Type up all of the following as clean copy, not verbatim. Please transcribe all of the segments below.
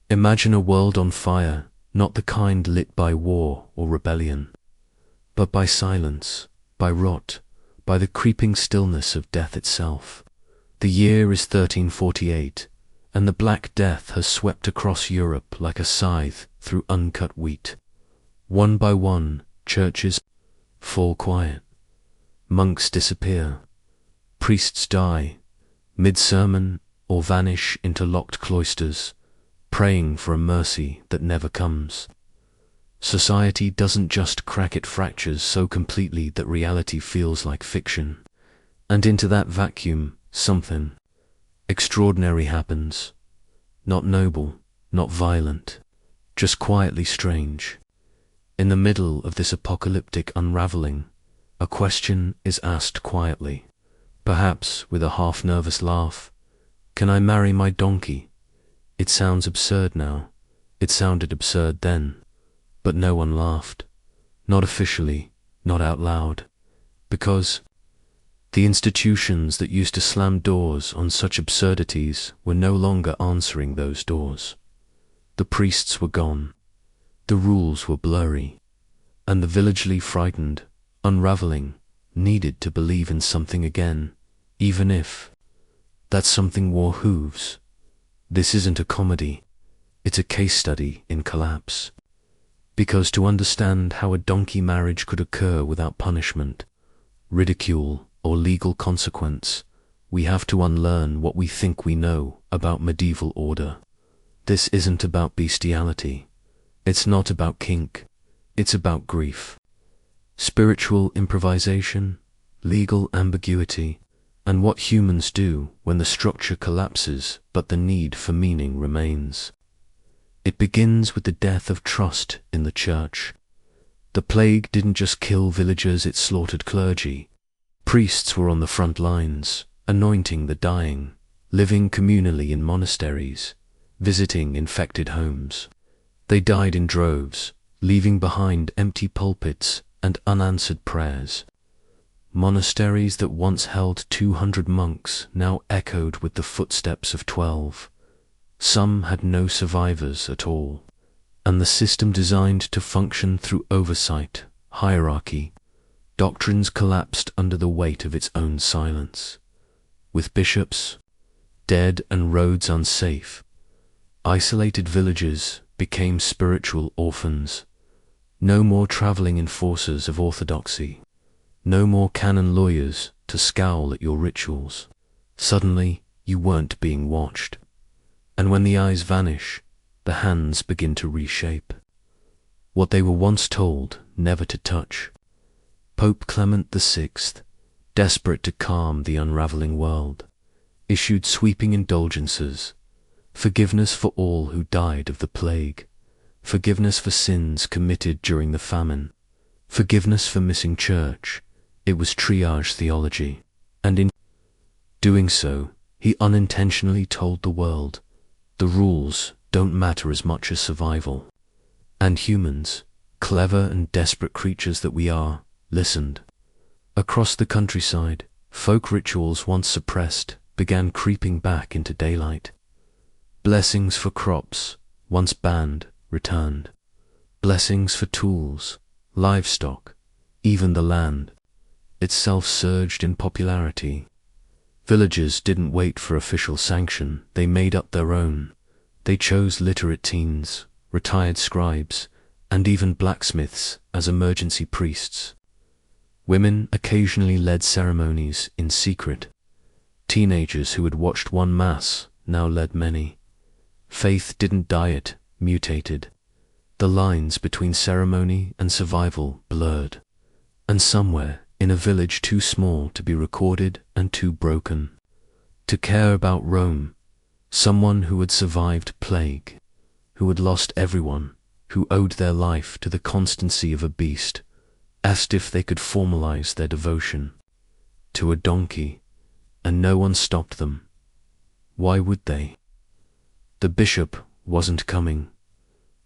Imagine a world on fire, not the kind lit by war or rebellion, but by silence, by rot, by the creeping stillness of death itself. The year is 1348, and the Black Death has swept across Europe like a scythe through uncut wheat. One by one, churches fall quiet, monks disappear, priests die, mid-sermon, or vanish into locked cloisters, praying for a mercy that never comes. Society doesn't just crack, it fractures so completely that reality feels like fiction. And into that vacuum, something extraordinary happens. Not noble, not violent, just quietly strange. In the middle of this apocalyptic unraveling, a question is asked quietly, perhaps with a half-nervous laugh. Can I marry my donkey? It sounds absurd now. It sounded absurd then. But no one laughed. Not officially, not out loud. Because the institutions that used to slam doors on such absurdities were no longer answering those doors. The priests were gone. The rules were blurry. And the villagely frightened, unraveling, needed to believe in something again, even if that something wore hooves. This isn't a comedy. It's a case study in collapse. Because to understand how a donkey marriage could occur without punishment, ridicule, or legal consequence, we have to unlearn what we think we know about medieval order. This isn't about bestiality. It's not about kink. It's about grief. Spiritual improvisation, legal ambiguity, and what humans do when the structure collapses but the need for meaning remains. It begins with the death of trust in the church. The plague didn't just kill villagers, it slaughtered clergy. Priests were on the front lines, anointing the dying, living communally in monasteries, visiting infected homes. They died in droves, leaving behind empty pulpits and unanswered prayers. Monasteries that once held 200 monks now echoed with the footsteps of 12. Some had no survivors at all, and the system designed to function through oversight, hierarchy, doctrines collapsed under the weight of its own silence. With bishops dead and roads unsafe, isolated villages became spiritual orphans. No more traveling enforcers of orthodoxy. No more canon lawyers to scowl at your rituals. Suddenly, you weren't being watched. And when the eyes vanish, the hands begin to reshape what they were once told never to touch. Pope Clement VI, desperate to calm the unraveling world, issued sweeping indulgences, forgiveness for all who died of the plague, forgiveness for sins committed during the famine, forgiveness for missing church. It was triage theology, and in doing so, he unintentionally told the world, the rules don't matter as much as survival. And humans, clever and desperate creatures that we are, listened. Across the countryside, folk rituals once suppressed began creeping back into daylight. Blessings for crops, once banned, returned. Blessings for tools, livestock, even the land itself surged in popularity. Villagers didn't wait for official sanction, they made up their own. They chose literate teens, retired scribes, and even blacksmiths as emergency priests. Women occasionally led ceremonies in secret. Teenagers who had watched one mass now led many. Faith didn't diet, mutated. The lines between ceremony and survival blurred. And somewhere, in a village too small to be recorded and too broken to care about Rome, someone who had survived plague, who had lost everyone, who owed their life to the constancy of a beast, asked if they could formalize their devotion to a donkey, and no one stopped them. Why would they? The bishop wasn't coming.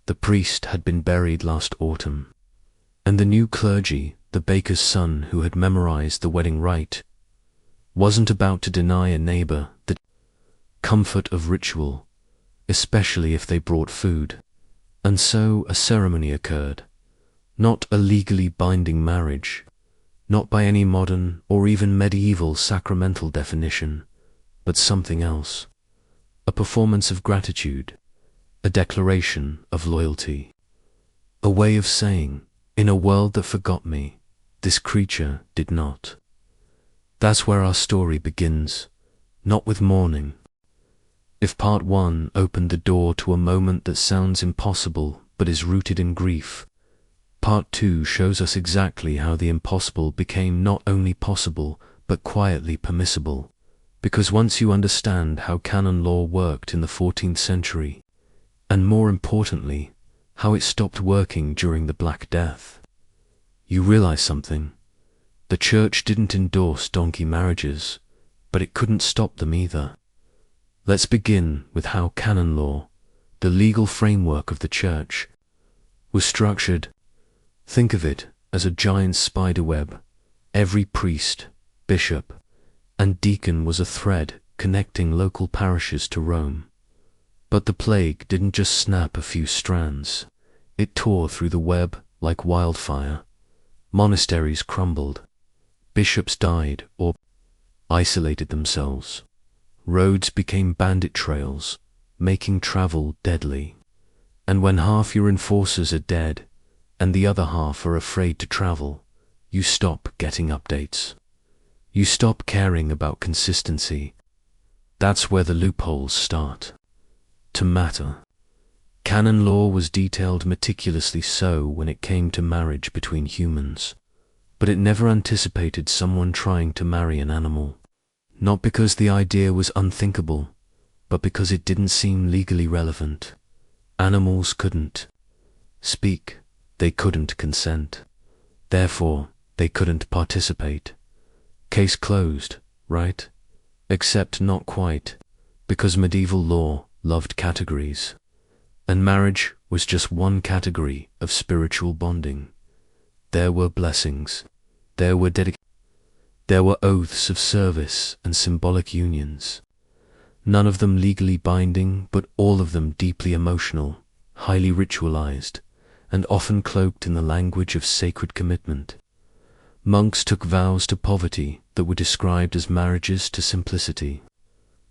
The priest had been buried last autumn, and the new clergy, the baker's son who had memorized the wedding rite, wasn't about to deny a neighbor the comfort of ritual. especially if they brought food. And so a ceremony occurred. Not a legally binding marriage, not by any modern or even medieval sacramental definition, but something else. A performance of gratitude, a declaration of loyalty, a way of saying, in a world that forgot me, this creature did not. That's where our story begins, not with mourning. If part 1 opened the door to a moment that sounds impossible but is rooted in grief, part 2 shows us exactly how the impossible became not only possible but quietly permissible. Because once you understand how canon law worked in the 14th century, and more importantly, how it stopped working during the Black Death, you realize something. The church didn't endorse donkey marriages, but it couldn't stop them either. Let's begin with how canon law, the legal framework of the church, was structured. Think of it as a giant spider web. Every priest, bishop, and deacon was a thread connecting local parishes to Rome. But the plague didn't just snap a few strands. It tore through the web like wildfire. Monasteries crumbled. Bishops died or isolated themselves. Roads became bandit trails, making travel deadly. And when half your enforcers are dead, and the other half are afraid to travel, you stop getting updates. You stop caring about consistency. That's where the loopholes start to matter. Canon law was detailed meticulously so when it came to marriage between humans, but it never anticipated someone trying to marry an animal. Not because the idea was unthinkable, but because it didn't seem legally relevant. Animals couldn't speak, they couldn't consent. Therefore, they couldn't participate. Case closed, right? Except not quite, because medieval law loved categories, and marriage was just one category of spiritual bonding. There were blessings, there were oaths of service and symbolic unions, none of them legally binding, but all of them deeply emotional, highly ritualized, and often cloaked in the language of sacred commitment. Monks took vows to poverty that were described as marriages to simplicity.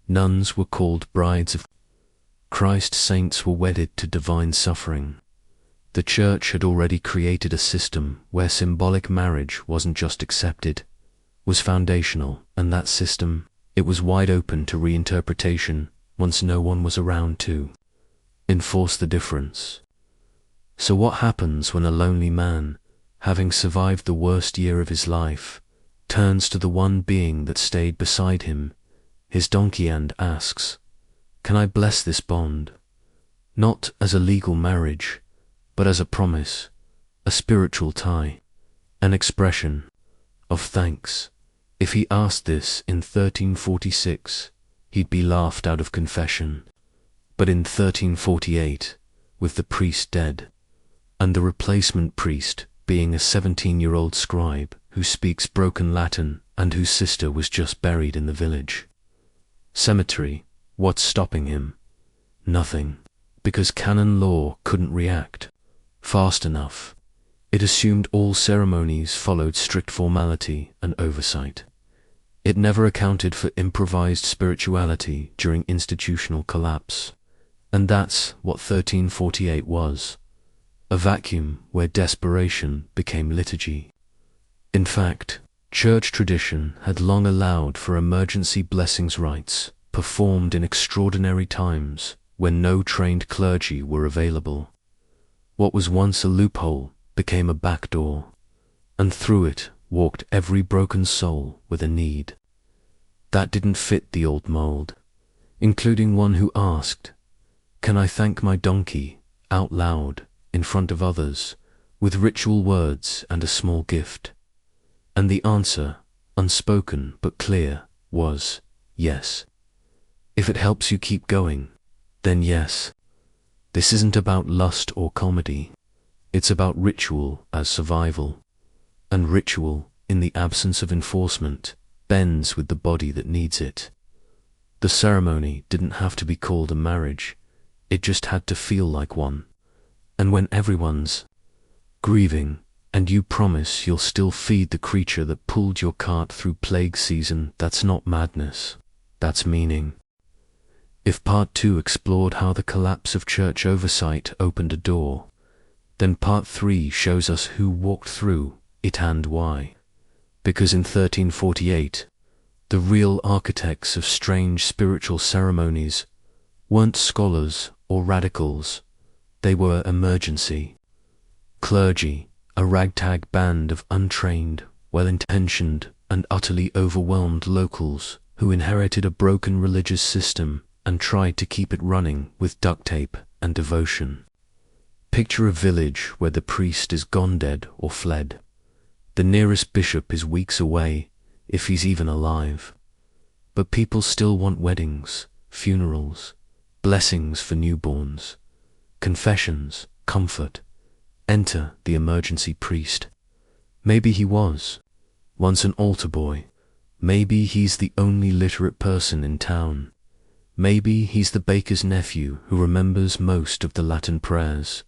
Nuns were called brides of Christ. Saints were wedded to divine suffering. The church had already created a system where symbolic marriage wasn't just accepted, was foundational, and that system, it was wide open to reinterpretation once no one was around to enforce the difference. So what happens when a lonely man, having survived the worst year of his life, turns to the one being that stayed beside him, his donkey, and asks, "Can I bless this bond?" Not as a legal marriage, but as a promise, a spiritual tie, an expression of thanks. If he asked this in 1346, he'd be laughed out of confession. But in 1348, with the priest dead, and the replacement priest being a 17-year-old scribe who speaks broken Latin and whose sister was just buried in the village cemetery, what's stopping him? Nothing, because canon law couldn't react fast enough. It assumed all ceremonies followed strict formality and oversight. It never accounted for improvised spirituality during institutional collapse. And that's what 1348 was. A vacuum where desperation became liturgy. In fact, church tradition had long allowed for emergency blessings rites performed in extraordinary times when no trained clergy were available. What was once a loophole became a back door, and through it walked every broken soul with a need that didn't fit the old mold, including one who asked, "Can I thank my donkey?" out loud in front of others, with ritual words and a small gift. And the answer, unspoken but clear, was yes. If it helps you keep going, then yes. This isn't about lust or comedy. It's about ritual as survival. And ritual, in the absence of enforcement, bends with the body that needs it. The ceremony didn't have to be called a marriage. it just had to feel like one. And when everyone's grieving, and you promise you'll still feed the creature that pulled your cart through plague season, that's not madness, that's meaning. If part 2 explored how the collapse of church oversight opened a door, then part 3 shows us who walked through it and why. Because in 1348, the real architects of strange spiritual ceremonies weren't scholars or radicals, they were emergency clergy, a ragtag band of untrained, well-intentioned, and utterly overwhelmed locals who inherited a broken religious system and tried to keep it running with duct tape and devotion. Picture a village where the priest is gone dead or fled. The nearest bishop is weeks away, if he's even alive. But people still want weddings, funerals, blessings for newborns, confessions, comfort. Enter the emergency priest. Maybe he was once an altar boy. Maybe he's the only literate person in town. Maybe he's the baker's nephew who remembers most of the Latin prayers.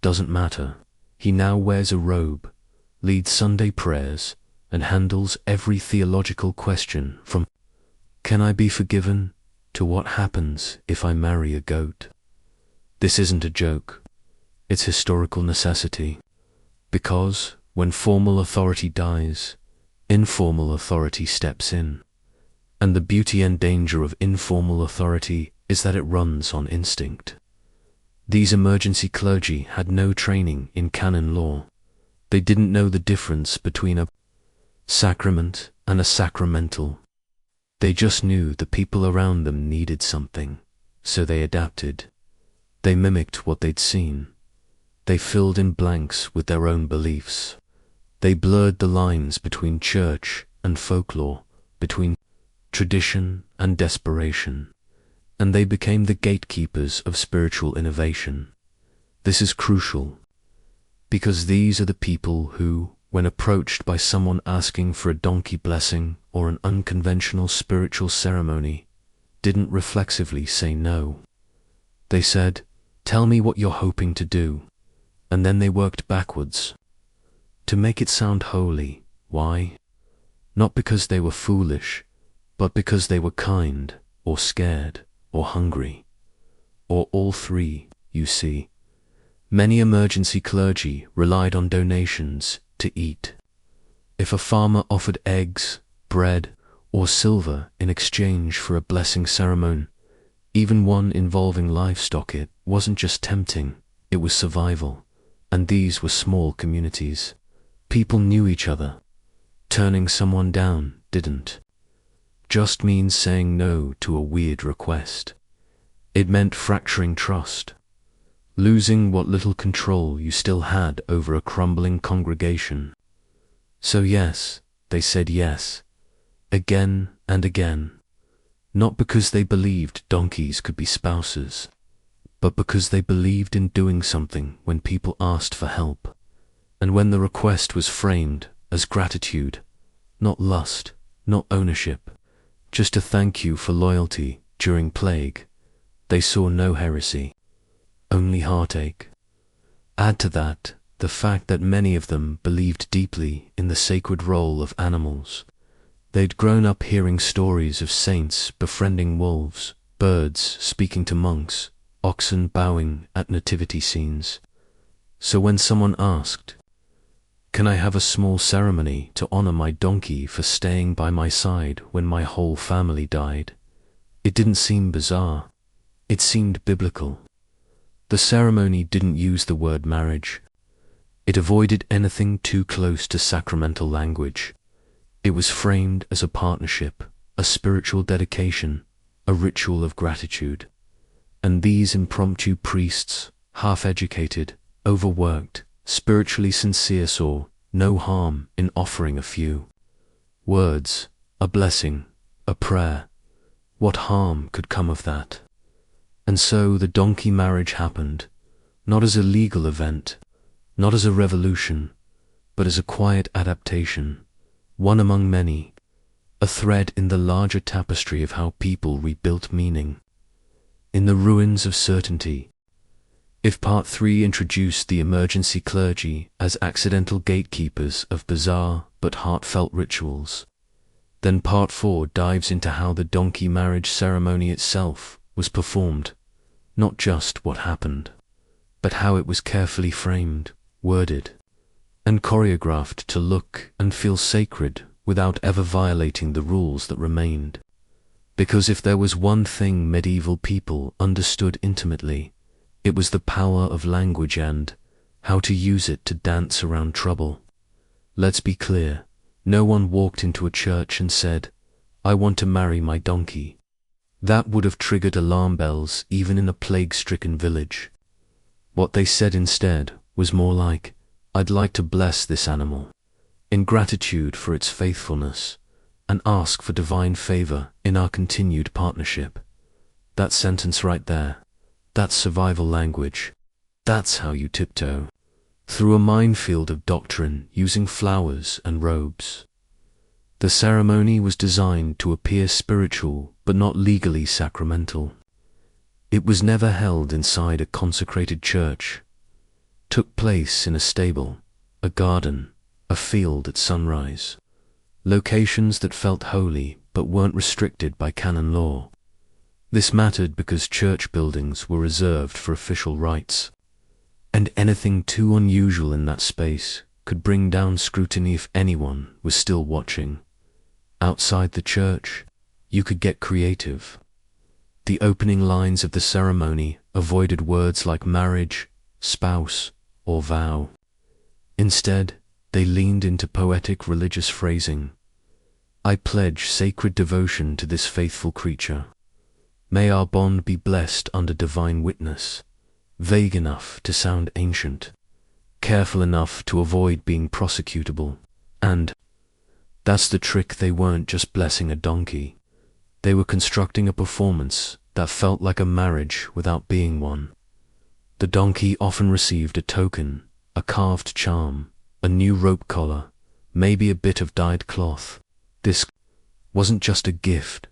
Doesn't matter. He now wears a robe, leads Sunday prayers, and handles every theological question from "Can I be forgiven?" to "What happens if I marry a goat?" This isn't a joke. It's historical necessity. Because when formal authority dies, informal authority steps in. And the beauty and danger of informal authority is that it runs on instinct. These emergency clergy had no training in canon law. They didn't know the difference between a sacrament and a sacramental. They just knew the people around them needed something, so they adapted. They mimicked what they'd seen. They filled in blanks with their own beliefs. They blurred the lines between church and folklore, between tradition and desperation, and they became the gatekeepers of spiritual innovation. This is crucial, because these are the people who, when approached by someone asking for a donkey blessing or an unconventional spiritual ceremony, didn't reflexively say no. They said, "Tell me what you're hoping to do," and then they worked backwards to make it sound holy. Why? Not because they were foolish, but because they were kind, or scared, or hungry, or all three, you see. Many emergency clergy relied on donations to eat. If a farmer offered eggs, bread, or silver in exchange for a blessing ceremony, even one involving livestock, it wasn't just tempting, it was survival. And these were small communities. People knew each other. Turning someone down didn't just mean saying no to a weird request. It meant fracturing trust, losing what little control you still had over a crumbling congregation. So yes, they said yes, again and again, not because they believed donkeys could be spouses, but because they believed in doing something when people asked for help, and when the request was framed as gratitude, not lust, not ownership, just a thank you for loyalty during plague. They saw no heresy, only heartache. Add to that the fact that many of them believed deeply in the sacred role of animals. They'd grown up hearing stories of saints befriending wolves, birds speaking to monks, oxen bowing at nativity scenes. So when someone asked, "Can I have a small ceremony to honor my donkey for staying by my side when my whole family died?" it didn't seem bizarre. It seemed biblical. The ceremony didn't use the word marriage. It avoided anything too close to sacramental language. It was framed as a partnership, a spiritual dedication, a ritual of gratitude. And these impromptu priests, half-educated, overworked, spiritually sincere, saw no harm in offering a few words, a blessing, a prayer. What harm could come of that? And so the donkey marriage happened, not as a legal event, not as a revolution, but as a quiet adaptation, one among many, a thread in the larger tapestry of how people rebuilt meaning. in the ruins of certainty. If Part 3 introduced the emergency clergy as accidental gatekeepers of bizarre but heartfelt rituals, then Part 4 dives into how the donkey marriage ceremony itself was performed, not just what happened, but how it was carefully framed, worded, and choreographed to look and feel sacred without ever violating the rules that remained. Because if there was one thing medieval people understood intimately, it was the power of language and how to use it to dance around trouble. Let's be clear, no one walked into a church and said, "I want to marry my donkey." That would have triggered alarm bells even in a plague-stricken village. What they said instead was more like, "I'd like to bless this animal, in gratitude for its faithfulness, and ask for divine favor in our continued partnership." That sentence right there, that's survival language. That's how you tiptoe through a minefield of doctrine using flowers and robes. The ceremony was designed to appear spiritual but not legally sacramental. It was never held inside a consecrated church. Took place in a stable, a garden, a field at sunrise. Locations that felt holy but weren't restricted by canon law. This mattered because church buildings were reserved for official rites, and anything too unusual in that space could bring down scrutiny if anyone was still watching. Outside the church, you could get creative. The opening lines of the ceremony avoided words like marriage, spouse, or vow. Instead, they leaned into poetic religious phrasing. "I pledge sacred devotion to this faithful creature. May our bond be blessed under divine witness," vague enough to sound ancient, careful enough to avoid being prosecutable. And that's the trick, they weren't just blessing a donkey. They were constructing a performance that felt like a marriage without being one. The donkey often received a token, a carved charm, a new rope collar, maybe a bit of dyed cloth. This wasn't just a gift,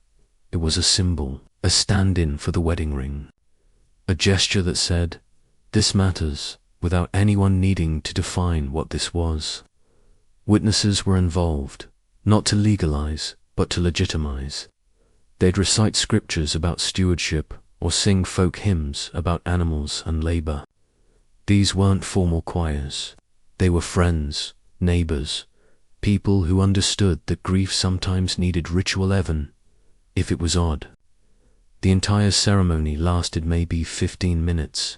it was a symbol, a stand-in for the wedding ring. A gesture that said, "This matters," without anyone needing to define what this was. Witnesses were involved, not to legalize, but to legitimize. They'd recite scriptures about stewardship or sing folk hymns about animals and labor. These weren't formal choirs. They were friends, neighbors, people who understood that grief sometimes needed ritual even if it was odd. The entire ceremony lasted maybe 15 minutes,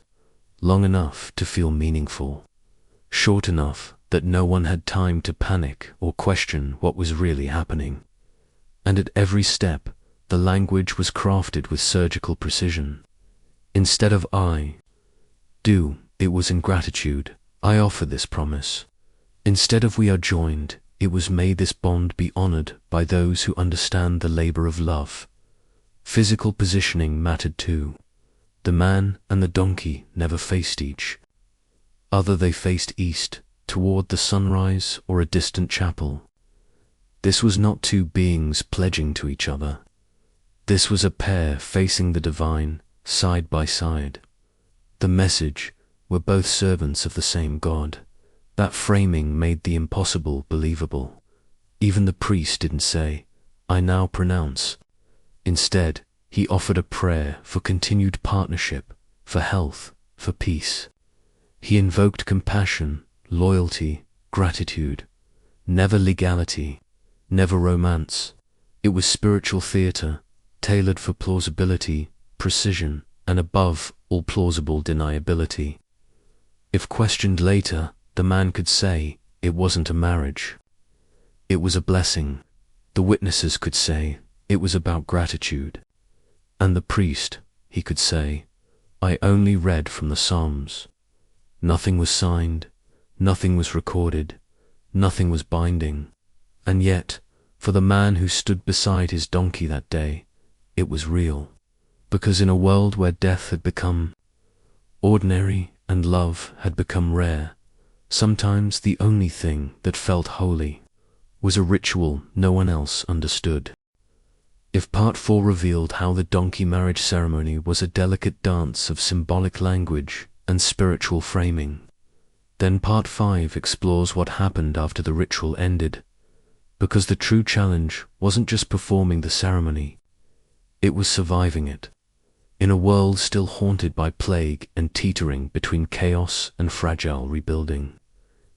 long enough to feel meaningful, short enough that no one had time to panic or question what was really happening. And at every step, the language was crafted with surgical precision. Instead of "I do," it was in gratitude, "I offer this promise." Instead of "we are joined," it was "may this bond be honored by those who understand the labor of love." Physical positioning mattered too. The man and the donkey never faced each other. They faced east, toward the sunrise or a distant chapel. This was not two beings pledging to each other. This was a pair facing the divine, side by side. The message: we're both servants of the same God. That framing made the impossible believable. Even the priest didn't say, "I now pronounce." Instead, he offered a prayer for continued partnership, for health, for peace. He invoked compassion, loyalty, gratitude. Never legality, never romance. It was spiritual theater, tailored for plausibility, precision, and above all plausible deniability. If questioned later, the man could say it wasn't a marriage. It was a blessing. The witnesses could say it was about gratitude. And the priest, he could say, "I only read from the Psalms." Nothing was signed, nothing was recorded, nothing was binding. And yet, for the man who stood beside his donkey that day, it was real. Because in a world where death had become ordinary and love had become rare, sometimes the only thing that felt holy was a ritual no one else understood. If part 4 revealed how the donkey marriage ceremony was a delicate dance of symbolic language and spiritual framing, then part 5 explores what happened after the ritual ended, because the true challenge wasn't just performing the ceremony, it was surviving it. In a world still haunted by plague and teetering between chaos and fragile rebuilding,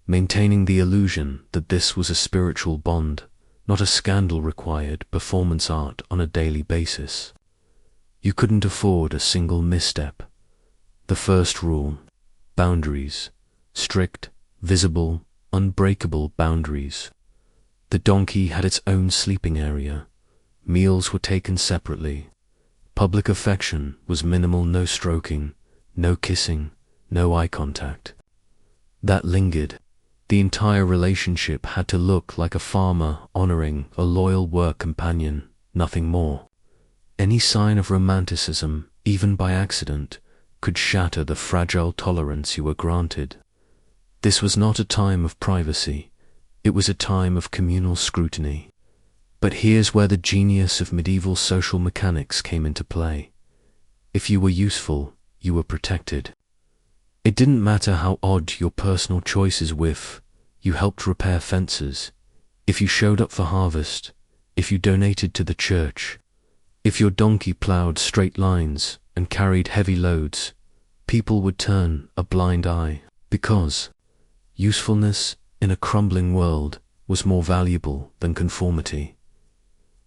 maintaining the illusion that this was a spiritual bond, not a scandal-required performance art on a daily basis. You couldn't afford a single misstep. The first rule: boundaries. Strict, visible, unbreakable boundaries. The donkey had its own sleeping area. Meals were taken separately. Public affection was minimal: no stroking, no kissing, no eye contact. That lingered. The entire relationship had to look like a farmer honoring a loyal work companion, nothing more. Any sign of romanticism, even by accident, could shatter the fragile tolerance you were granted. This was not a time of privacy, it was a time of communal scrutiny. But here's where the genius of medieval social mechanics came into play. If you were useful, you were protected. It didn't matter how odd your personal choices were. You helped repair fences, if you showed up for harvest, if you donated to the church, if your donkey plowed straight lines and carried heavy loads, people would turn a blind eye, because usefulness in a crumbling world was more valuable than conformity.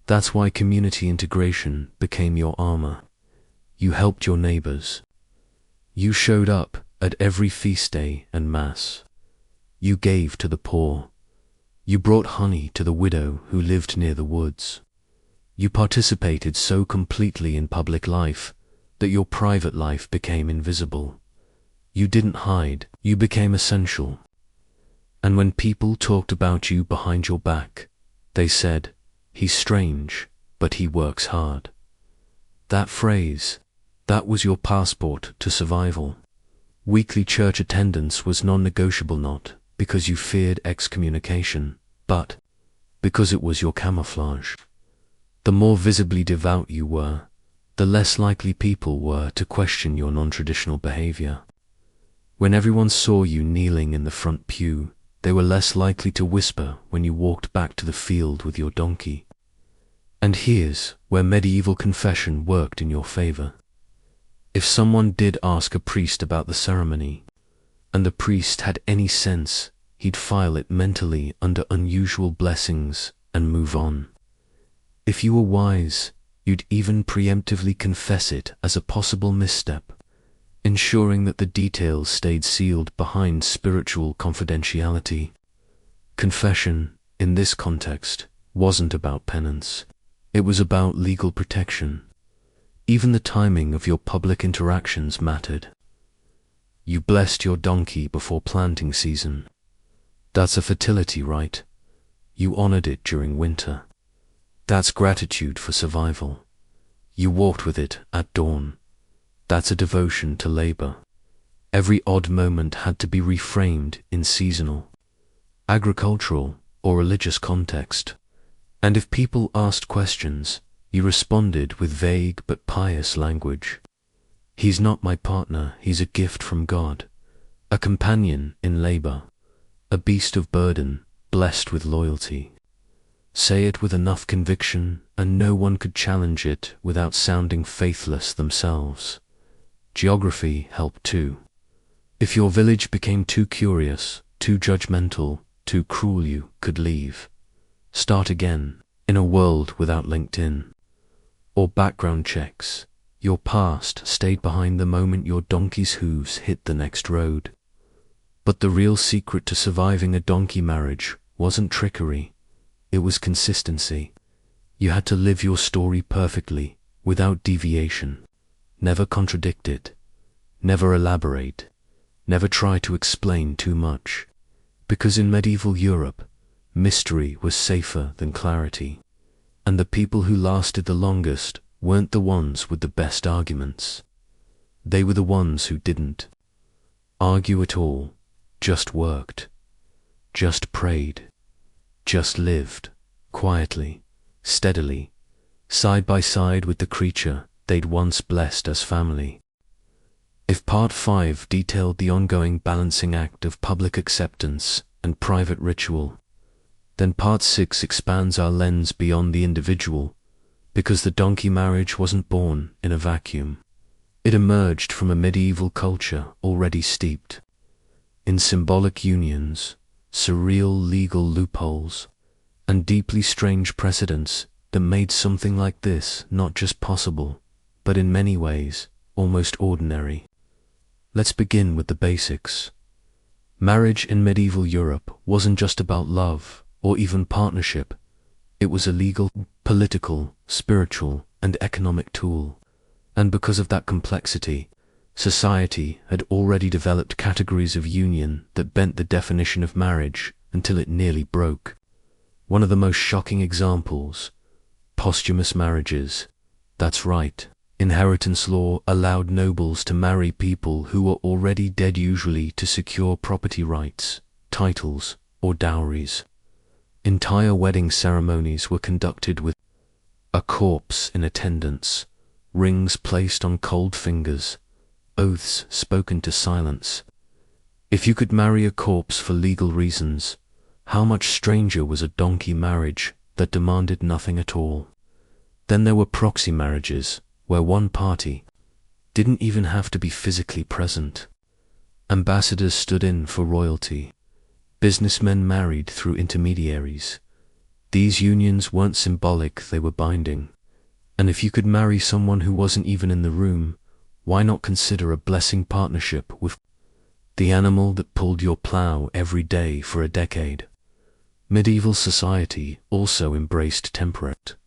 That's why community integration became your armor. You helped your neighbors. You showed up at every feast day and mass. You gave to the poor. You brought honey to the widow who lived near the woods. You participated so completely in public life that your private life became invisible. You didn't hide, you became essential. And when people talked about you behind your back, they said, "He's strange, but he works hard." That phrase, that was your passport to survival. Weekly church attendance was non-negotiable, not because you feared excommunication, but because it was your camouflage. The more visibly devout you were, the less likely people were to question your non-traditional behavior. When everyone saw you kneeling in the front pew, they were less likely to whisper when you walked back to the field with your donkey. And here's where medieval confession worked in your favor. If someone did ask a priest about the ceremony, and the priest had any sense, he'd file it mentally under unusual blessings and move on. If you were wise, you'd even preemptively confess it as a possible misstep, ensuring that the details stayed sealed behind spiritual confidentiality. Confession, in this context, wasn't about penance. It was about legal protection. Even the timing of your public interactions mattered. You blessed your donkey before planting season. That's a fertility rite. You honored it during winter. That's gratitude for survival. You walked with it at dawn. That's a devotion to labor. Every odd moment had to be reframed in seasonal, agricultural, or religious context. And if people asked questions, you responded with vague but pious language. He's not my partner, he's a gift from God, a companion in labor, a beast of burden, blessed with loyalty. Say it with enough conviction, and no one could challenge it without sounding faithless themselves. Geography helped too. If your village became too curious, too judgmental, too cruel, you could leave. Start again, in a world without LinkedIn or background checks. Your past stayed behind the moment your donkey's hooves hit the next road. But the real secret to surviving a donkey marriage wasn't trickery, it was consistency. You had to live your story perfectly, without deviation. Never contradict it, never elaborate, never try to explain too much. Because in medieval Europe, mystery was safer than clarity. And the people who lasted the longest weren't the ones with the best arguments. They were the ones who didn't argue at all, just worked, just prayed, just lived, quietly, steadily, side by side with the creature they'd once blessed as family. If Part 5 detailed the ongoing balancing act of public acceptance and private ritual, then Part 6 expands our lens beyond the individual, because the donkey marriage wasn't born in a vacuum. It emerged from a medieval culture already steeped in symbolic unions, surreal legal loopholes, and deeply strange precedents that made something like this not just possible, but in many ways almost ordinary. Let's begin with the basics. Marriage in medieval Europe wasn't just about love or even partnership. It was a legal, political, spiritual, and economic tool. And because of that complexity, society had already developed categories of union that bent the definition of marriage until it nearly broke. One of the most shocking examples: posthumous marriages. That's right. Inheritance law allowed nobles to marry people who were already dead, usually to secure property rights, titles, or dowries. Entire wedding ceremonies were conducted with a corpse in attendance, rings placed on cold fingers, oaths spoken to silence. If you could marry a corpse for legal reasons, how much stranger was a donkey marriage that demanded nothing at all? Then there were proxy marriages, where one party didn't even have to be physically present. Ambassadors stood in for royalty. Businessmen married through intermediaries. These unions weren't symbolic, they were binding. And if you could marry someone who wasn't even in the room, why not consider a blessing partnership with the animal that pulled your plow every day for a decade? Medieval society also embraced temperate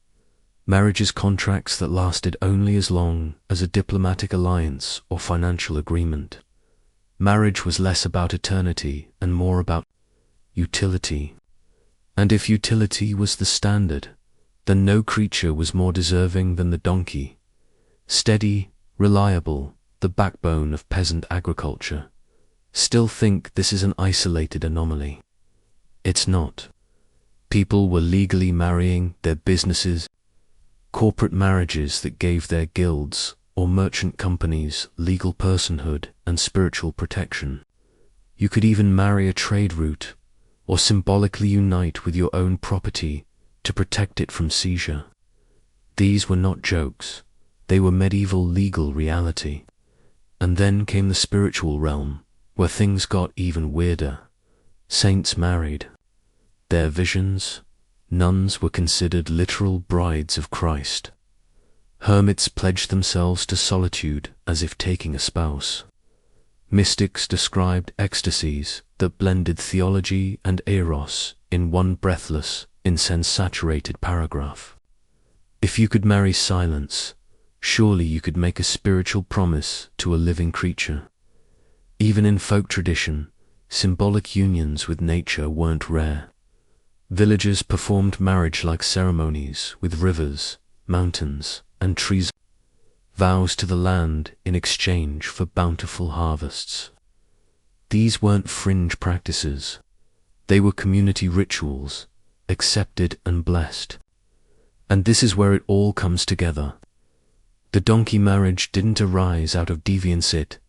marriages, contracts that lasted only as long as a diplomatic alliance or financial agreement. Marriage was less about eternity and more about utility. And if utility was the standard, then no creature was more deserving than the donkey. Steady, reliable, the backbone of peasant agriculture. Still think this is an isolated anomaly. It's not. People were legally marrying their businesses, corporate marriages that gave their guilds or merchant companies legal personhood and spiritual protection. You could even marry a trade route or symbolically unite with your own property to protect it from seizure. These were not jokes, they were medieval legal reality. And then came the spiritual realm, where things got even weirder. Saints married their visions. Nuns were considered literal brides of Christ. Hermits pledged themselves to solitude as if taking a spouse. Mystics described ecstasies that blended theology and eros in one breathless, incense-saturated paragraph. If you could marry silence, surely you could make a spiritual promise to a living creature. Even in folk tradition, symbolic unions with nature weren't rare. Villagers performed marriage-like ceremonies with rivers, mountains, and trees, vows to the land in exchange for bountiful harvests. These weren't fringe practices. They were community rituals, accepted and blessed. And this is where it all comes together. The donkey marriage didn't arise out of deviance, it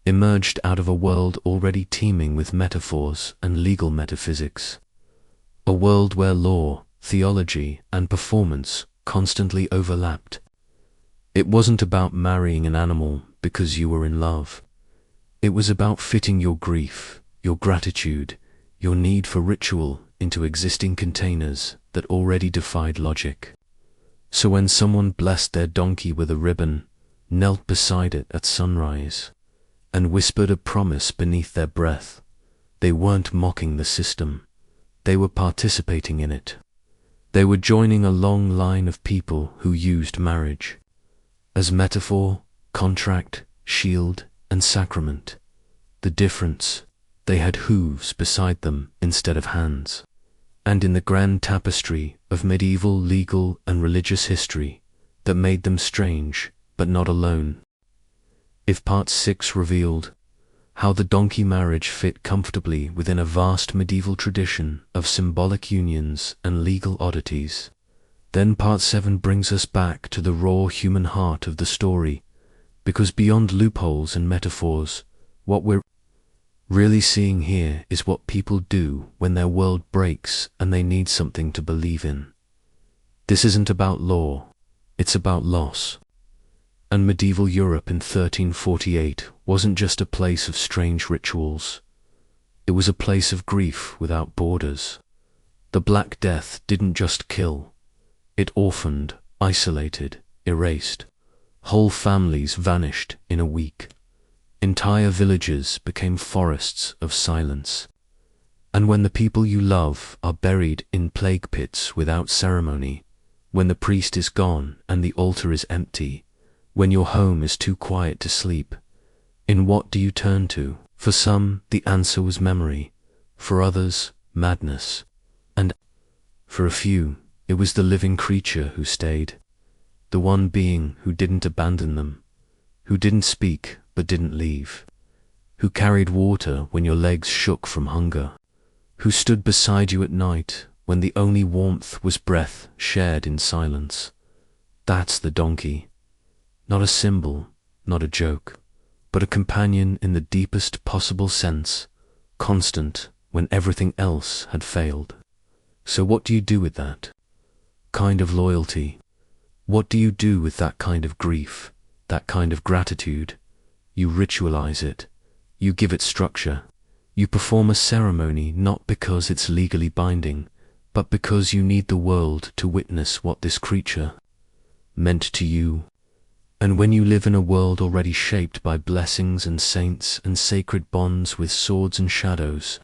emerged out of a world already teeming with metaphors and legal metaphysics. A world where law, theology, and performance constantly overlapped. It wasn't about marrying an animal because you were in love. It was about fitting your grief, your gratitude, your need for ritual into existing containers that already defied logic. So when someone blessed their donkey with a ribbon, knelt beside it at sunrise, and whispered a promise beneath their breath, they weren't mocking the system. They were participating in it. They were joining a long line of people who used marriage as metaphor, contract, shield, and sacrament. The difference: they had hooves beside them instead of hands. And in the grand tapestry of medieval legal and religious history that made them strange but not alone. If Part 6 revealed how the donkey marriage fit comfortably within a vast medieval tradition of symbolic unions and legal oddities, Then part 7 brings us back to the raw human heart of the story, because beyond loopholes and metaphors, what we're really seeing here is what people do when their world breaks and they need something to believe in. This isn't about law, it's about loss. And medieval Europe in 1348 wasn't just a place of strange rituals. It was a place of grief without borders. The Black Death didn't just kill. It orphaned, isolated, erased. Whole families vanished in a week. Entire villages became forests of silence. And when the people you love are buried in plague pits without ceremony, when the priest is gone and the altar is empty, when your home is too quiet to sleep, in what do you turn to? For some, the answer was memory. For others, madness. And for a few, it was the living creature who stayed. The one being who didn't abandon them, who didn't speak but didn't leave, who carried water when your legs shook from hunger, who stood beside you at night when the only warmth was breath shared in silence. That's the donkey. Not a symbol, not a joke, but a companion in the deepest possible sense, constant when everything else had failed. So what do you do with that kind of loyalty? What do you do with that kind of grief, that kind of gratitude? You ritualize it. You give it structure. You perform a ceremony not because it's legally binding, but because you need the world to witness what this creature meant to you. And when you live in a world already shaped by blessings and saints and sacred bonds with swords and shadows,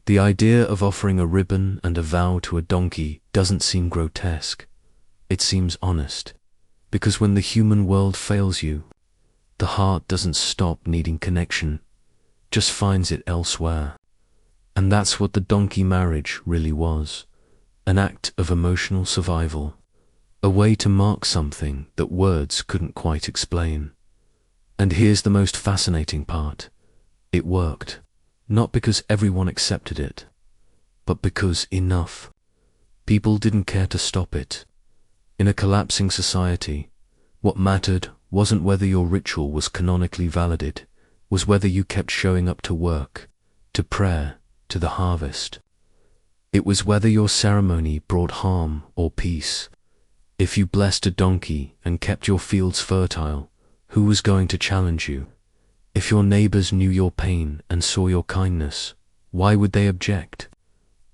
the idea of offering a ribbon and a vow to a donkey doesn't seem grotesque. It seems honest. Because when the human world fails you, the heart doesn't stop needing connection, just finds it elsewhere. And that's what the donkey marriage really was. An act of emotional survival. A way to mark something that words couldn't quite explain. And here's the most fascinating part. It worked. Not because everyone accepted it, but because enough. People didn't care to stop it. In a collapsing society, what mattered wasn't whether your ritual was canonically valid, was whether you kept showing up to work, to prayer, to the harvest. It was whether your ceremony brought harm or peace. If you blessed a donkey and kept your fields fertile, who was going to challenge you? If your neighbors knew your pain and saw your kindness, why would they object?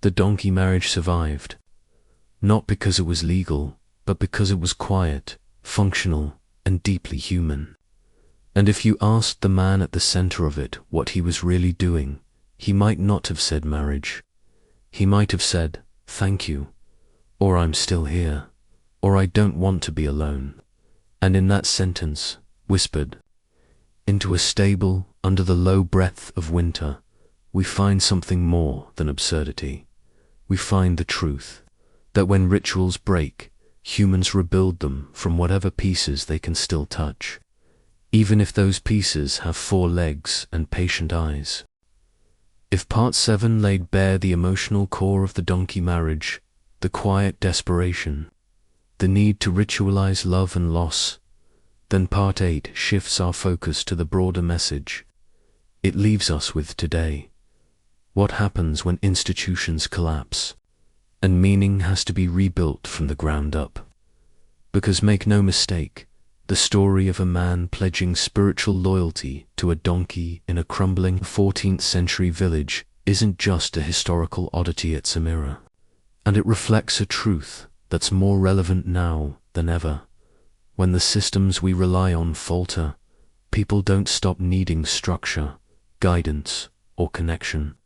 The donkey marriage survived. Not because it was legal, but because it was quiet, functional, and deeply human. And if you asked the man at the center of it what he was really doing, he might not have said marriage. He might have said, thank you, or I'm still here, or I don't want to be alone. And in that sentence, whispered into a stable under the low breath of winter, we find something more than absurdity. We find the truth, that when rituals break, humans rebuild them from whatever pieces they can still touch, even if those pieces have 4 legs and patient eyes. If part 7 laid bare the emotional core of the donkey marriage, the quiet desperation, the need to ritualize love and loss, then part 8 shifts our focus to the broader message. It leaves us with today. What happens when institutions collapse, and meaning has to be rebuilt from the ground up? Because make no mistake, the story of a man pledging spiritual loyalty to a donkey in a crumbling 14th century village isn't just a historical oddity, it's a mirror. And it reflects a truth that's more relevant now than ever. When the systems we rely on falter, people don't stop needing structure, guidance, or connection.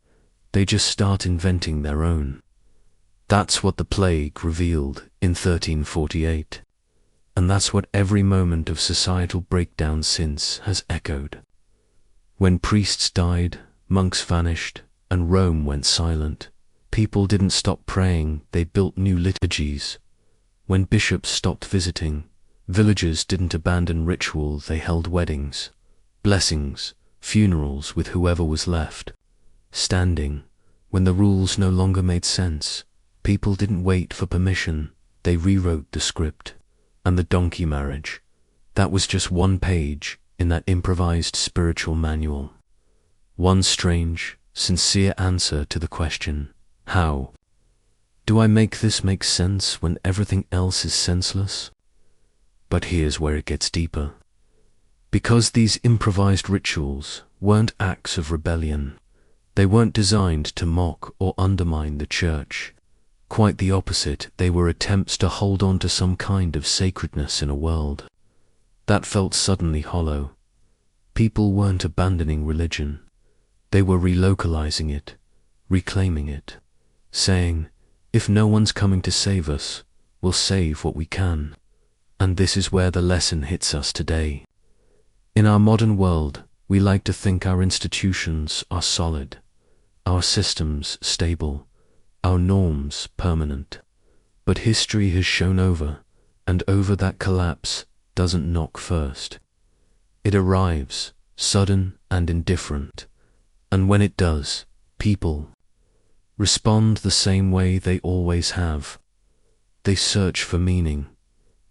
They just start inventing their own. That's what the plague revealed in 1348. And that's what every moment of societal breakdown since has echoed. When priests died, monks vanished, and Rome went silent, people didn't stop praying, they built new liturgies. When bishops stopped visiting, villagers didn't abandon ritual, they held weddings, blessings, funerals with whoever was left standing. When the rules no longer made sense, people didn't wait for permission, they rewrote the script. And the donkey marriage, that was just one page in that improvised spiritual manual. One strange, sincere answer to the question, how? Do I make this make sense when everything else is senseless? But here's where it gets deeper. Because these improvised rituals weren't acts of rebellion, they weren't designed to mock or undermine the church. Quite the opposite, they were attempts to hold on to some kind of sacredness in a world that felt suddenly hollow. People weren't abandoning religion. They were relocalizing it, reclaiming it, saying, if no one's coming to save us, we'll save what we can. And this is where the lesson hits us today. In our modern world, we like to think our institutions are solid, our systems stable, our norms permanent. But history has shown over and over that collapse doesn't knock first. It arrives, sudden and indifferent. And when it does, people respond the same way they always have. They search for meaning.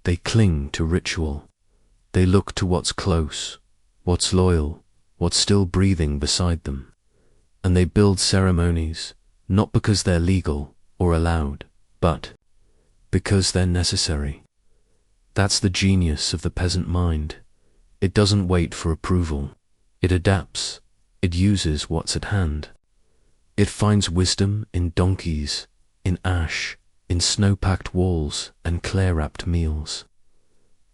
They cling to ritual. They look to what's close, what's loyal, what's still breathing beside them. And they build ceremonies, not because they're legal or allowed, but because they're necessary. That's the genius of the peasant mind. It doesn't wait for approval. It adapts. It uses what's at hand. It finds wisdom in donkeys, in ash, in snow-packed walls and clay-wrapped meals.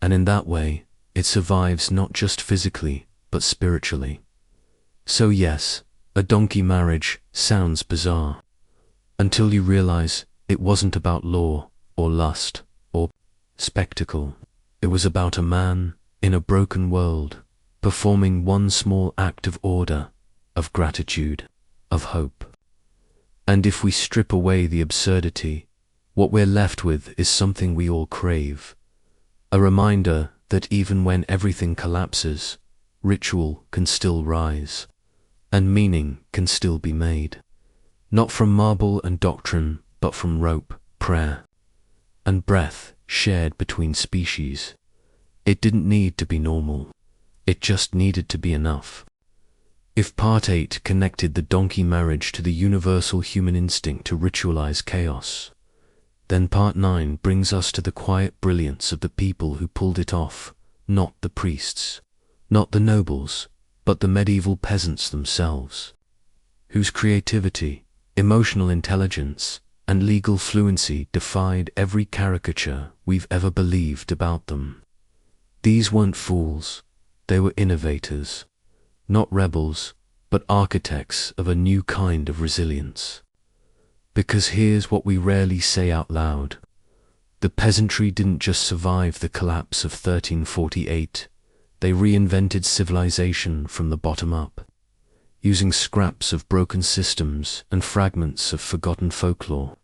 And in that way, it survives not just physically, but spiritually. So yes, a donkey marriage sounds bizarre, until you realize it wasn't about law or lust or spectacle. It was about a man in a broken world performing one small act of order, of gratitude, of hope. And if we strip away the absurdity, what we're left with is something we all crave. A reminder that even when everything collapses, ritual can still rise, and meaning can still be made. Not from marble and doctrine, but from rope, prayer, and breath shared between species. It didn't need to be normal. It just needed to be enough. If Part 8 connected the donkey marriage to the universal human instinct to ritualize chaos, then Part 9 brings us to the quiet brilliance of the people who pulled it off, not the priests, not the nobles, but the medieval peasants themselves, whose creativity, emotional intelligence, and legal fluency defied every caricature we've ever believed about them. These weren't fools, they were innovators, not rebels, but architects of a new kind of resilience. Because here's what we rarely say out loud. The peasantry didn't just survive the collapse of 1348, they reinvented civilization from the bottom up, using scraps of broken systems and fragments of forgotten folklore.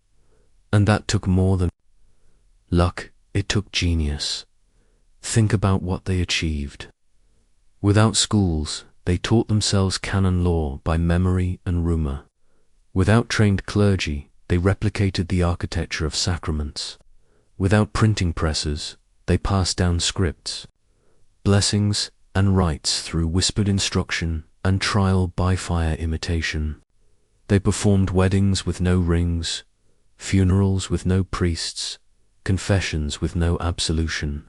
And that took more than luck, it took genius. Think about what they achieved. Without schools, they taught themselves canon law by memory and rumor. Without trained clergy, they replicated the architecture of sacraments. Without printing presses, they passed down scripts, blessings and rites through whispered instruction and trial by fire imitation. They performed weddings with no rings, funerals with no priests, confessions with no absolution.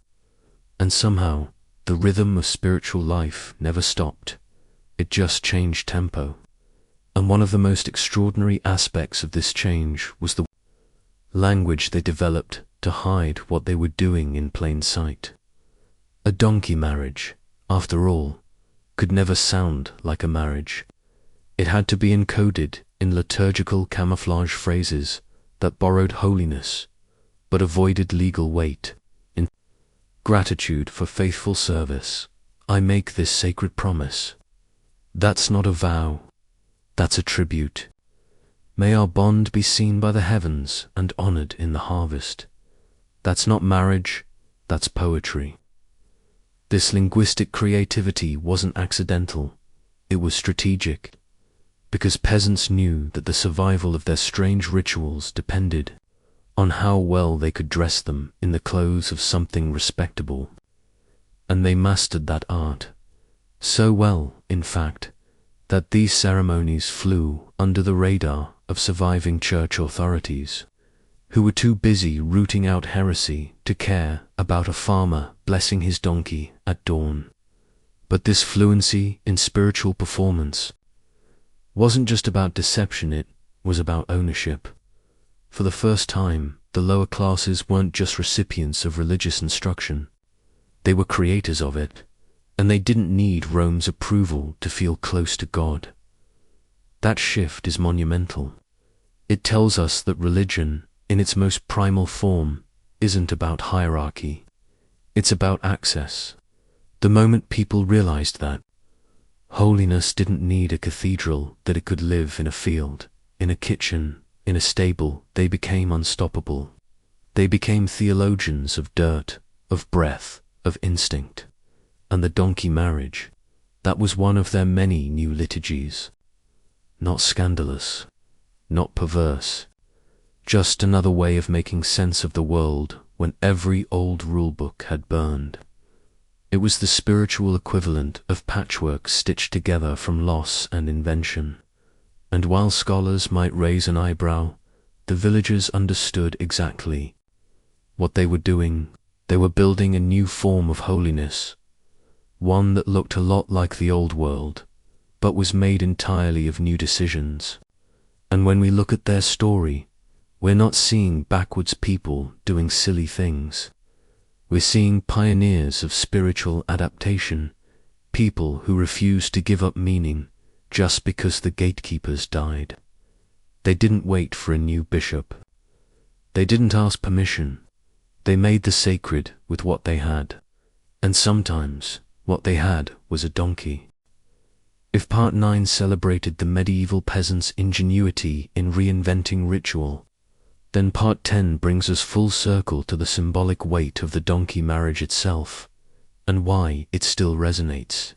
And somehow, the rhythm of spiritual life never stopped. It just changed tempo. And one of the most extraordinary aspects of this change was the language they developed to hide what they were doing in plain sight. A donkey marriage, after all, could never sound like a marriage. It had to be encoded in liturgical camouflage phrases that borrowed holiness, but avoided legal weight. In gratitude for faithful service, I make this sacred promise. That's not a vow, that's a tribute. May our bond be seen by the heavens and honored in the harvest. That's not marriage, that's poetry. This linguistic creativity wasn't accidental, it was strategic, because peasants knew that the survival of their strange rituals depended on how well they could dress them in the clothes of something respectable. And they mastered that art, so well, in fact, that these ceremonies flew under the radar of surviving church authorities, who were too busy rooting out heresy to care about a farmer blessing his donkey at dawn. But this fluency in spiritual performance wasn't just about deception, it was about ownership. For the first time, the lower classes weren't just recipients of religious instruction. They were creators of it, and they didn't need Rome's approval to feel close to God. That shift is monumental. It tells us that religion, in its most primal form, isn't about hierarchy. It's about access. The moment people realized that, holiness didn't need a cathedral, that it could live in a field, in a kitchen, in a stable, they became unstoppable. They became theologians of dirt, of breath, of instinct. And the donkey marriage, that was one of their many new liturgies. Not scandalous, not perverse, just another way of making sense of the world when every old rulebook had burned. It was the spiritual equivalent of patchwork stitched together from loss and invention. And while scholars might raise an eyebrow, the villagers understood exactly what they were doing. They were building a new form of holiness, one that looked a lot like the old world, but was made entirely of new decisions. And when we look at their story, we're not seeing backwards people doing silly things. We're seeing pioneers of spiritual adaptation, people who refused to give up meaning just because the gatekeepers died. They didn't wait for a new bishop. They didn't ask permission. They made the sacred with what they had, and sometimes what they had was a donkey. If Part 9 celebrated the medieval peasant's ingenuity in reinventing ritual, then Part 10 brings us full circle to the symbolic weight of the donkey marriage itself, and why it still resonates,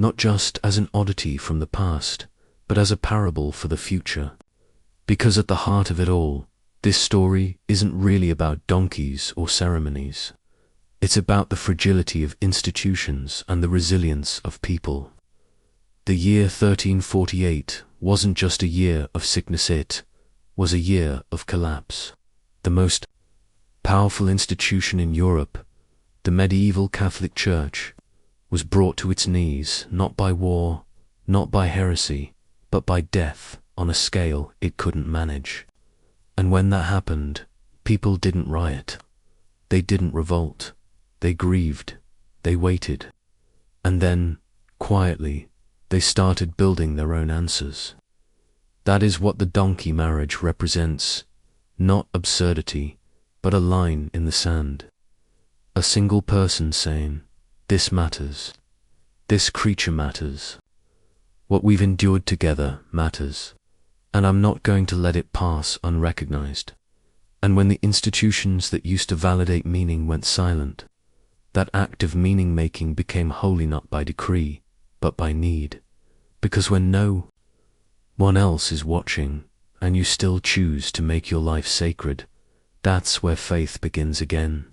not just as an oddity from the past, but as a parable for the future. Because at the heart of it all, this story isn't really about donkeys or ceremonies. It's about the fragility of institutions and the resilience of people. The year 1348 wasn't just a year of sickness, it was a year of collapse. The most powerful institution in Europe, the medieval Catholic Church, was brought to its knees not by war, not by heresy, but by death on a scale it couldn't manage. And when that happened, people didn't riot. They didn't revolt. They grieved. They waited. And then, quietly, they started building their own answers. That is what the donkey marriage represents, not absurdity, but a line in the sand. A single person saying, this matters. This creature matters. What we've endured together matters. And I'm not going to let it pass unrecognized. And when the institutions that used to validate meaning went silent, that act of meaning-making became holy not by decree, but by need. Because when no one else is watching, and you still choose to make your life sacred, that's where faith begins again.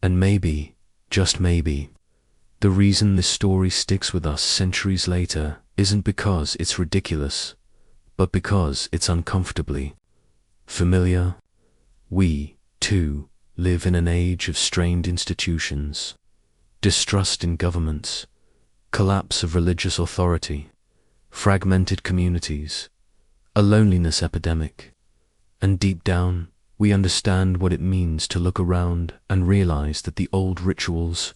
And maybe, just maybe, the reason this story sticks with us centuries later isn't because it's ridiculous, but because it's uncomfortably familiar. We, too, live in an age of strained institutions, distrust in governments, collapse of religious authority, fragmented communities, a loneliness epidemic, and deep down, we understand what it means to look around and realize that the old rituals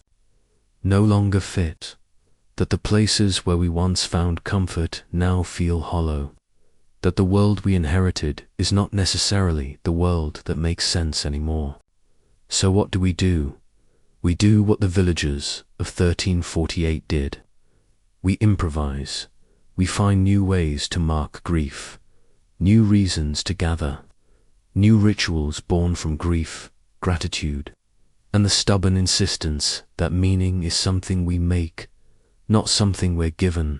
no longer fit, that the places where we once found comfort now feel hollow, that the world we inherited is not necessarily the world that makes sense anymore. So what do? We do what the villagers of 1348 did. We improvise. We find new ways to mark grief, new reasons to gather, new rituals born from grief, gratitude, and the stubborn insistence that meaning is something we make, not something we're given.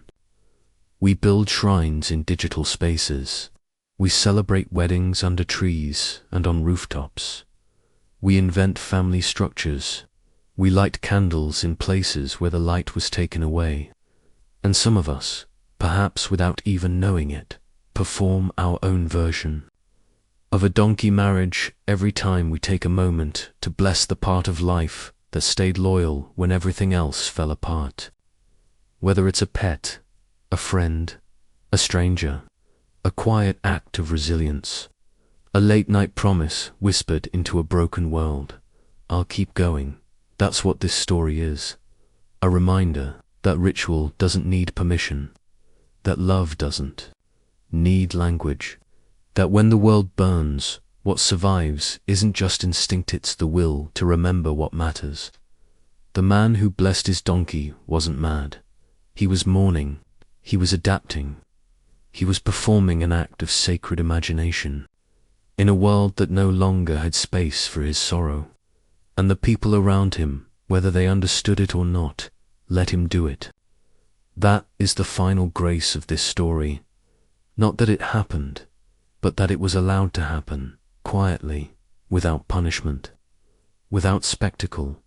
We build shrines in digital spaces, We celebrate weddings under trees and on rooftops. We invent family structures. We light candles in places where the light was taken away. And some of us, perhaps without even knowing it, perform our own version of a donkey marriage every time we take a moment to bless the part of life that stayed loyal when everything else fell apart. Whether it's a pet, a friend, a stranger, a quiet act of resilience, a late-night promise whispered into a broken world, I'll keep going. That's what this story is. A reminder that ritual doesn't need permission, that love doesn't need language, that when the world burns, what survives isn't just instinct, it's the will to remember what matters. The man who blessed his donkey wasn't mad. He was mourning. He was adapting. He was performing an act of sacred imagination in a world that no longer had space for his sorrow. And the people around him, whether they understood it or not, let him do it. That is the final grace of this story. Not that it happened, but that it was allowed to happen, quietly, without punishment, without spectacle,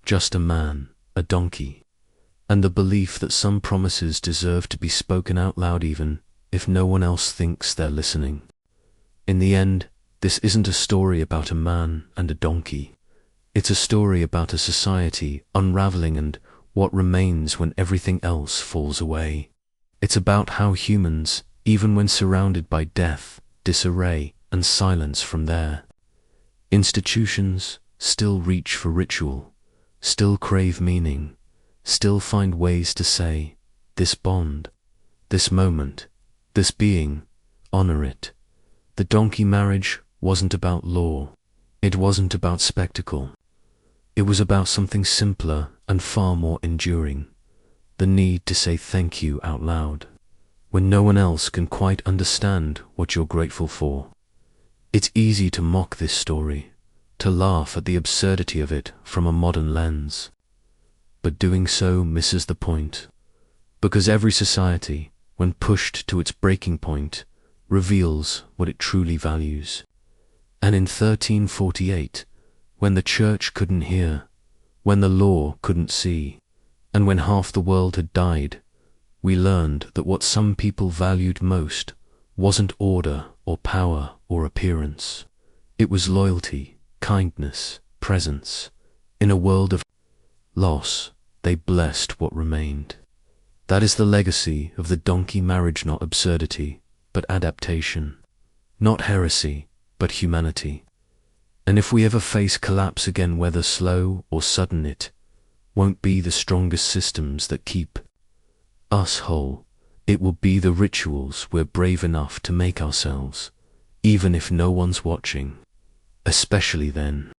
just a man, a donkey, and the belief that some promises deserve to be spoken out loud even if no one else thinks they're listening. In the end, this isn't a story about a man and a donkey. It's a story about a society unraveling and what remains when everything else falls away. It's about how humans, even when surrounded by death, disarray, and silence from there, institutions still reach for ritual, still crave meaning, still find ways to say, this bond, this moment, this being, honor it. The donkey marriage wasn't about law. It wasn't about spectacle. It was about something simpler and far more enduring, the need to say thank you out loud, when no one else can quite understand what you're grateful for. It's easy to mock this story, to laugh at the absurdity of it from a modern lens. But doing so misses the point, because every society, when pushed to its breaking point, reveals what it truly values. And in 1348, when the church couldn't hear, when the law couldn't see, and when half the world had died, we learned that what some people valued most wasn't order or power or appearance. It was loyalty, kindness, presence. In a world of loss, they blessed what remained. That is the legacy of the donkey marriage, not absurdity, but adaptation. Not heresy, but humanity. And if we ever face collapse again, whether slow or sudden, it won't be the strongest systems that keep us whole. It will be the rituals we're brave enough to make ourselves, even if no one's watching, especially then.